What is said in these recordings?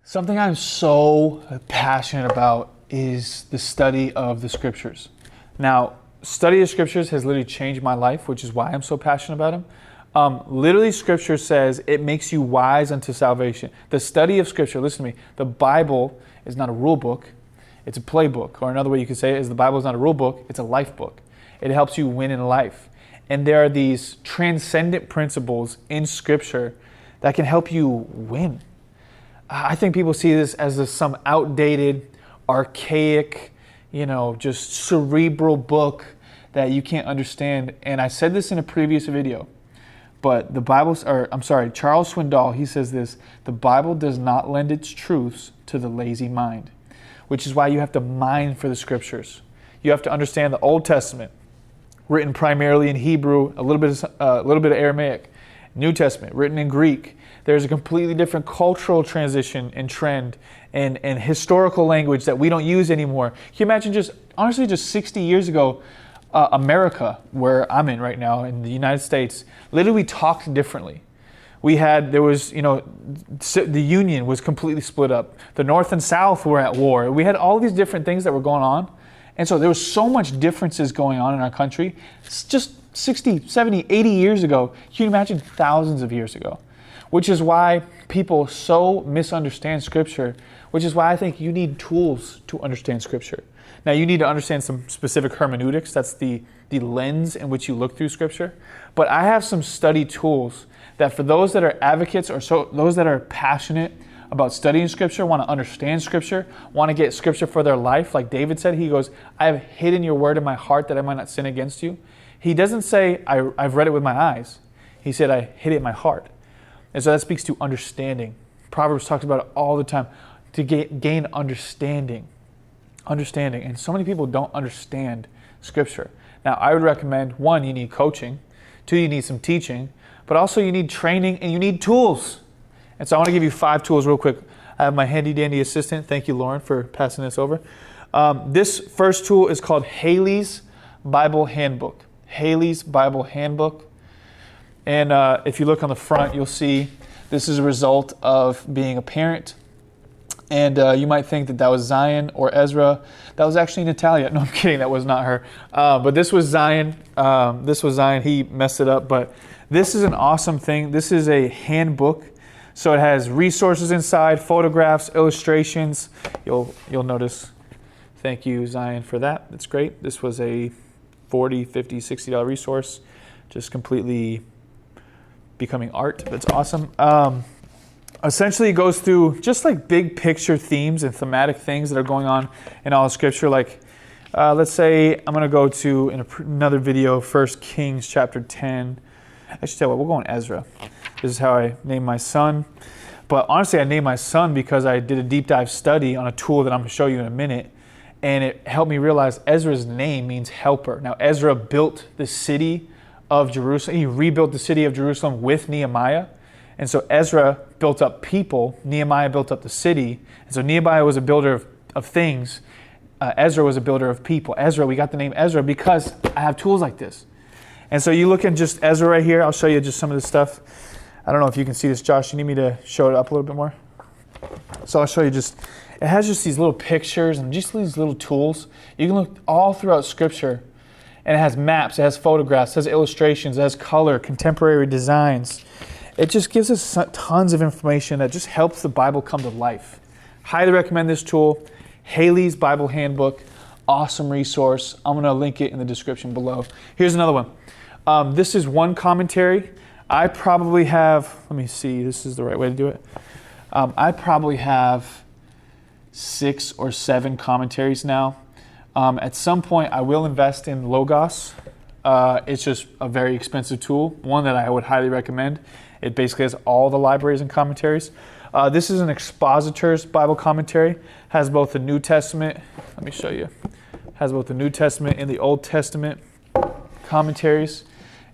Something I'm so passionate about is the study of the scriptures. Now, study of scriptures has literally changed my life, which is why I'm so passionate about them. Literally, scripture says it makes you wise unto salvation. The study of scripture, listen to me, the Bible is not a rule book, it's a playbook. Or another way you could say it is the Bible is not a rule book, it's a life book. It helps you win in life. And there are these transcendent principles in scripture that can help you win. I think people see this as some outdated, archaic, just cerebral book that you can't understand. And I said this in a previous video, but Charles Swindoll, he says this: the Bible does not lend its truths to the lazy mind, which is why you have to mine for the scriptures. You have to understand the Old Testament, written primarily in Hebrew, a little bit of Aramaic. New Testament, written in Greek. There's a completely different cultural transition and trend and historical language that we don't use anymore. Can you imagine just 60 years ago, America, where I'm in right now, in the United States, literally talked differently. The Union was completely split up. The North and South were at war. We had all these different things that were going on. And so there was so much differences going on in our country. It's just 60, 70, 80 years ago. Can you imagine thousands of years ago? Which is why people so misunderstand Scripture, which is why I think you need tools to understand Scripture. Now, you need to understand some specific hermeneutics. That's the lens in which you look through Scripture. But I have some study tools that for those that are advocates or those that are passionate about studying Scripture, want to understand Scripture, want to get Scripture for their life. Like David said, he goes, I have hidden your word in my heart that I might not sin against you. He doesn't say, I've read it with my eyes. He said, I hid it in my heart. And so that speaks to understanding. Proverbs talks about it all the time, to gain understanding. Understanding. And so many people don't understand Scripture. Now, I would recommend, 1, you need coaching. 2, you need some teaching. But also you need training and you need tools. And so I want to give you 5 tools real quick. I have my handy dandy assistant. Thank you, Lauren, for passing this over. This first tool is called Halley's Bible Handbook. Halley's Bible Handbook. And if you look on the front, you'll see this is a result of being a parent. And you might think that was Zion or Ezra. That was actually Natalia. No, I'm kidding. That was not her. But this was Zion. He messed it up. But this is an awesome thing. This is a handbook. So it has resources inside, photographs, illustrations. You'll notice. Thank you, Zion, for that. That's great. This was a $40, $50, $60 resource. Just completely becoming art. That's awesome. Essentially, it goes through just like big picture themes and thematic things that are going on in all of Scripture. Like, let's say I'm going to go to another video, 1 Kings chapter 10. I should tell you what, we'll go on Ezra. This is how I named my son. But honestly, I named my son because I did a deep dive study on a tool that I'm going to show you in a minute. And it helped me realize Ezra's name means helper. Now, Ezra built the city of Jerusalem. He rebuilt the city of Jerusalem with Nehemiah. And so Ezra built up people. Nehemiah built up the city. And so Nehemiah was a builder of things. Ezra was a builder of people. Ezra, we got the name Ezra because I have tools like this. And so you look at just Ezra right here. I'll show you just some of this stuff. I don't know if you can see this, Josh. You need me to show it up a little bit more? So I'll show you it has just these little pictures and just these little tools. You can look all throughout Scripture. And it has maps, it has photographs, it has illustrations, it has color, contemporary designs. It just gives us tons of information that just helps the Bible come to life. Highly recommend this tool. Halley's Bible Handbook. Awesome resource. I'm going to link it in the description below. Here's another one. This is one commentary. I probably have, let me see, this is the right way to do it. I probably have 6 or 7 commentaries now. At some point, I will invest in Logos. It's just a very expensive tool, one that I would highly recommend. It basically has all the libraries and commentaries. This is an Expositor's Bible commentary. Has both the New Testament, let me show you, has both the New Testament and the Old Testament commentaries.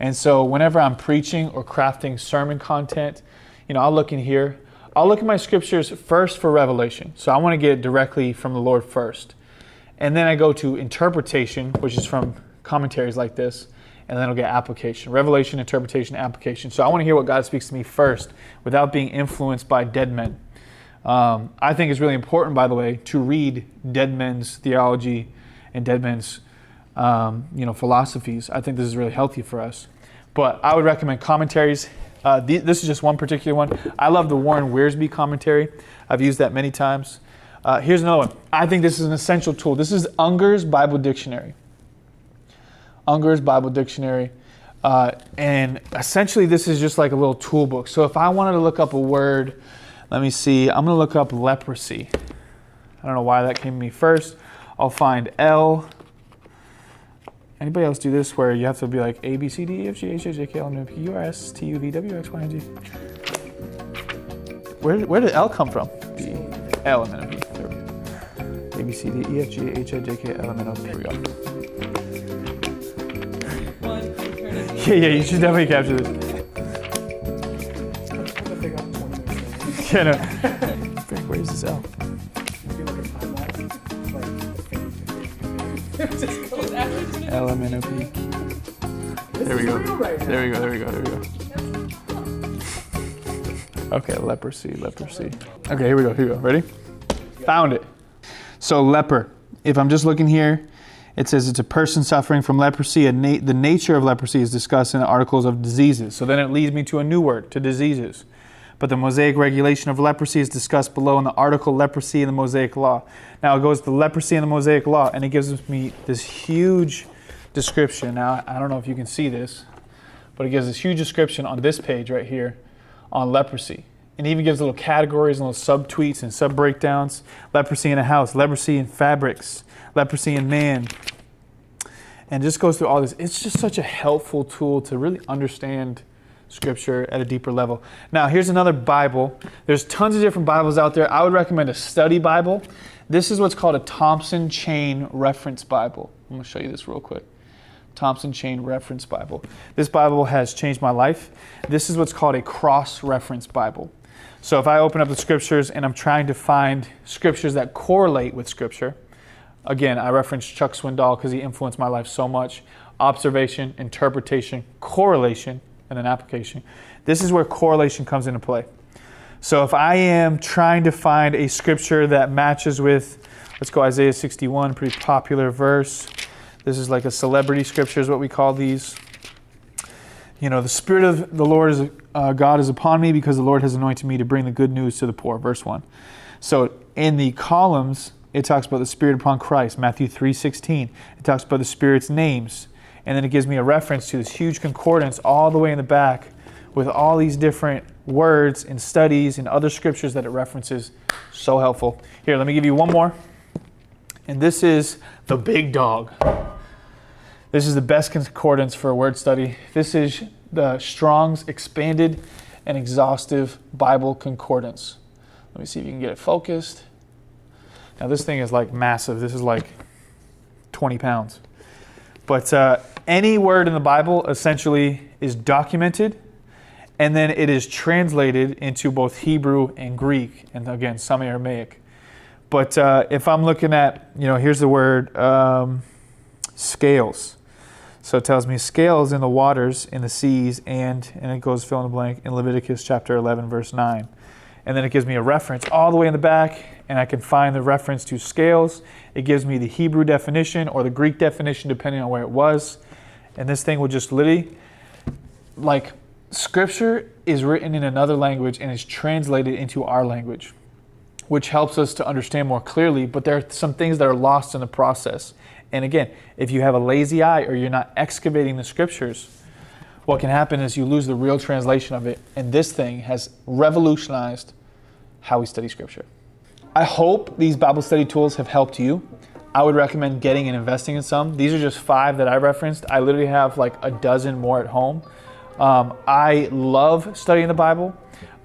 And so whenever I'm preaching or crafting sermon content, I'll look in here. I'll look at my scriptures first for revelation. So I want to get it directly from the Lord first. And then I go to interpretation, which is from commentaries like this, and then I'll get application. Revelation, interpretation, application. So I want to hear what God speaks to me first without being influenced by dead men. I think it's really important, by the way, to read dead men's theology and dead men's philosophies. I think this is really healthy for us. But I would recommend commentaries. This is just one particular one. I love the Warren Wiersbe commentary. I've used that many times. Here's another one. I think this is an essential tool. This is Unger's Bible Dictionary. Unger's Bible Dictionary. And essentially this is just like a little tool book. So if I wanted to look up a word, let me see. I'm going to look up leprosy. I don't know why that came to me first. I'll find L. Anybody else do this where you have to be like A, B, C, D, E, F, G, H, I, J, K, L, M, N, P, Q, R, S, T, U, V, W, X, Y, and G? Where did L come from? B, L, M, N, O, P. There we go. A, B, C, D, E, F, G, H, I, J, K, L, M, N, O, P. Here we go. Yeah, you should definitely capture this. Yeah, no. Where is this L? LMNOP. There we go. There we go. Okay, leprosy. Okay, here we go. Ready? Found it. So leper. If I'm just looking here, it says it's a person suffering from leprosy. The nature of leprosy is discussed in the articles of diseases. So then it leads me to a new word, to diseases. But the Mosaic regulation of leprosy is discussed below in the article Leprosy in the Mosaic Law. Now it goes to leprosy in the Mosaic Law, and it gives me this huge description. Now, I don't know if you can see this, but it gives this huge description on this page right here on leprosy. And it even gives little categories and little subtweets and sub-breakdowns. Leprosy in a house, leprosy in fabrics, leprosy in man. And just goes through all this. It's just such a helpful tool to really understand Scripture at a deeper level. Now, here's another Bible. There's tons of different Bibles out there. I would recommend a study Bible. This is what's called a Thompson Chain Reference Bible. I'm going to show you this real quick. Thompson Chain Reference Bible. This Bible has changed my life. This is what's called a cross-reference Bible. So if I open up the Scriptures and I'm trying to find Scriptures that correlate with Scripture, again, I reference Chuck Swindoll because he influenced my life so much. Observation, interpretation, correlation, and an application. This is where correlation comes into play. So if I am trying to find a scripture that matches with, let's go Isaiah 61, pretty popular verse. This is like a celebrity scripture is what we call these. The Spirit of the Lord is God is upon me because the Lord has anointed me to bring the good news to the poor. Verse 1. So in the columns, it talks about the Spirit upon Christ. Matthew 3:16. It talks about the Spirit's names. And then it gives me a reference to this huge concordance all the way in the back with all these different words and studies and other scriptures that it references. So helpful. Here, let me give you one more. And this is the big dog. This is the best concordance for a word study. This is the Strong's Expanded and Exhaustive Bible Concordance. Let me see if you can get it focused. Now this thing is like massive. This is like 20 pounds. But any word in the Bible essentially is documented, and then it is translated into both Hebrew and Greek, and again, some Aramaic. But if I'm looking at, here's the word scales. So it tells me scales in the waters, in the seas, and it goes fill in the blank in Leviticus chapter 11, verse 9. And then it gives me a reference all the way in the back, and I can find the reference to scales. It gives me the Hebrew definition or the Greek definition, depending on where it was. And this thing will just literally, like, Scripture is written in another language and is translated into our language, which helps us to understand more clearly, but there are some things that are lost in the process. And again, if you have a lazy eye or you're not excavating the Scriptures, what can happen is you lose the real translation of it, and this thing has revolutionized how we study Scripture. I hope these Bible study tools have helped you. I would recommend getting and investing in some. These are just 5 that I referenced. I literally have like a dozen more at home. I love studying the Bible.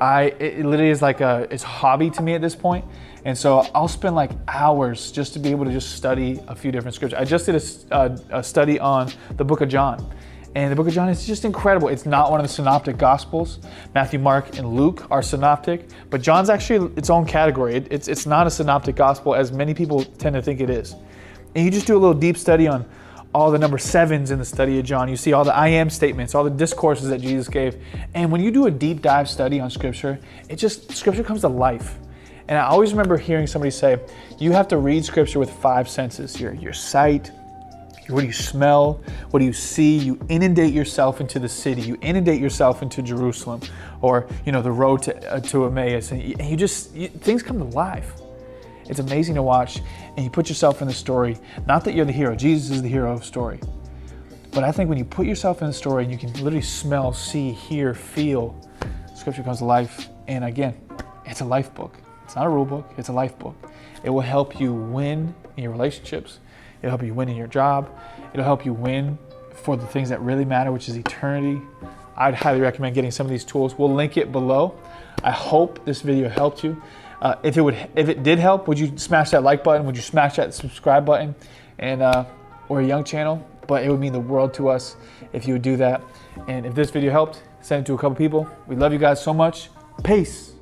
It literally is like it's a hobby to me at this point. And so I'll spend like hours just to be able to just study a few different scriptures. I just did a study on the book of John. And the book of John is just incredible. It's not one of the synoptic gospels. Matthew, Mark, and Luke are synoptic, but John's actually its own category. It's not a synoptic gospel as many people tend to think it is. And you just do a little deep study on all the number 7s in the study of John. You see all the I am statements, all the discourses that Jesus gave. And when you do a deep dive study on Scripture, Scripture comes to life. And I always remember hearing somebody say, you have to read scripture with 5 senses, your sight, what do you smell, what do you see? You inundate yourself into the city, you inundate yourself into Jerusalem, or the road to Emmaus, and things come to life. It's amazing to watch, and you put yourself in the story. Not that you're the hero, Jesus is the hero of the story. But I think when you put yourself in the story and you can literally smell, see, hear, feel, scripture comes to life. And again, it's a life book. It's not a rule book, it's a life book. It will help you win in your relationships. It'll help you win in your job. It'll help you win for the things that really matter, which is eternity. I'd highly recommend getting some of these tools. We'll link it below. I hope this video helped you. If it did help, would you smash that like button? Would you smash that subscribe button? And or a young channel? But it would mean the world to us if you would do that. And if this video helped, send it to a couple people. We love you guys so much. Peace.